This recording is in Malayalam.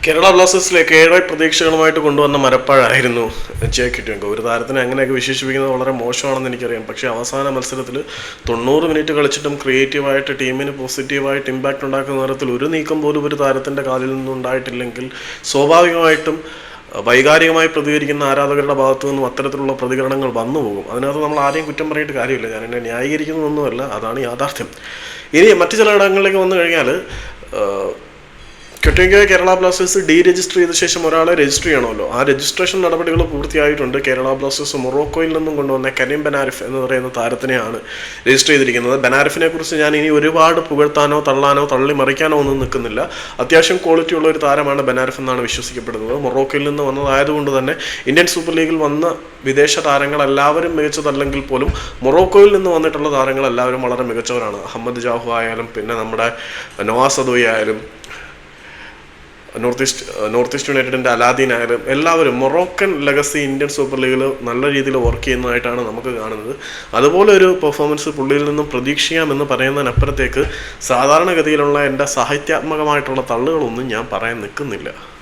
കേരള ബ്ലാസ്റ്റേഴ്സിലേക്ക് ഏറെ പ്രതീക്ഷകളുമായിട്ട് കൊണ്ടുവന്ന മരപ്പാഴായിരുന്നു ജെ.കിറ്റെങ്കോ. ഒരു താരത്തിനെ അങ്ങനെയൊക്കെ വിശേഷിപ്പിക്കുന്നത് വളരെ മോശമാണെന്ന് എനിക്കറിയാം. പക്ഷേ അവസാന മത്സരത്തിൽ 90 മിനിറ്റ് കളിച്ചിട്ടും ക്രിയേറ്റീവായിട്ട് ടീമിന് പോസിറ്റീവായിട്ട് ഇമ്പാക്റ്റ് ഉണ്ടാക്കുന്ന തരത്തിൽ ഒരു നീക്കം പോലും ഒരു താരത്തിൻ്റെ കാലിൽ നിന്നും ഉണ്ടായിട്ടില്ലെങ്കിൽ സ്വാഭാവികമായിട്ടും വൈകാരികമായി പ്രതികരിക്കുന്ന ആരാധകരുടെ ഭാഗത്തു നിന്നും അത്തരത്തിലുള്ള പ്രതികരണങ്ങൾ വന്നു പോകും. അതിനകത്ത് നമ്മൾ ആരെയും കുറ്റം പറഞ്ഞിട്ട് കാര്യമില്ല. ഞാൻ എന്നെ ന്യായീകരിക്കുന്നതൊന്നുമല്ല, അതാണ് യാഥാർത്ഥ്യം. ഇനി മറ്റു ചില ഇടങ്ങളിലേക്ക് വന്നു കഴിഞ്ഞാൽ കിറ്റെങ്കോയെ കേരള ബ്ലാസ്റ്റേഴ്സ് രജിസ്റ്റർ ചെയ്ത ശേഷം ഒരാളെ രജിസ്റ്റർ ചെയ്യണമല്ലോ. ആ രജിസ്ട്രേഷൻ നടപടികൾ പൂർത്തിയായിട്ടുണ്ട്. കേരള ബ്ലാസ്റ്റേഴ്സ് മൊറോക്കോയിൽ നിന്നും കൊണ്ടുവന്ന കരീം ബെനാരിഫ് എന്ന് പറയുന്ന താരത്തിനെയാണ് രജിസ്റ്റർ ചെയ്തിരിക്കുന്നത്. ബെനാരിഫിനെ കുറിച്ച് ഞാൻ ഇനി ഒരുപാട് പുകഴ്ത്താനോ തള്ളാനോ തള്ളിമറിക്കാനോ ഒന്നും നിൽക്കുന്നില്ല. അത്യാവശ്യം ക്വാളിറ്റി ഉള്ള ഒരു താരമാണ് ബെനാരിഫ് എന്നാണ് വിശ്വസിക്കപ്പെടുന്നത്. മൊറോക്കോയിൽ നിന്ന് വന്നതായതുകൊണ്ട് തന്നെ ഇന്ത്യൻ സൂപ്പർ ലീഗിൽ വന്ന വിദേശ താരങ്ങളെല്ലാവരും മികച്ചതല്ലെങ്കിൽ പോലും മൊറോക്കോയിൽ നിന്ന് വന്നിട്ടുള്ള താരങ്ങളെല്ലാവരും വളരെ മികച്ചവരാണ്. അഹമ്മദ് ജാഹു ആയാലും പിന്നെ നമ്മുടെ നവാസ് അദോയി ആയാലും നോർത്ത് ഈസ്റ്റ് യുണൈറ്റഡിൻ്റെ അലാദീൻ ആയാലും എല്ലാവരും മൊറോക്കൻ ലെഗസി ഇന്ത്യൻ സൂപ്പർ ലീഗിൽ നല്ല രീതിയിൽ വർക്ക് ചെയ്യുന്നതായിട്ടാണ് നമുക്ക് കാണുന്നത്. അതുപോലെ ഒരു പെർഫോമൻസ് പുള്ളിയിൽ നിന്നും പ്രതീക്ഷിക്കാമെന്ന് പറയുന്നതിനപ്പുറത്തേക്ക് സാധാരണഗതിയിലുള്ള എൻ്റെ സാഹിത്യാത്മകമായിട്ടുള്ള തള്ളുകളൊന്നും ഞാൻ പറയാൻ നിൽക്കുന്നില്ല.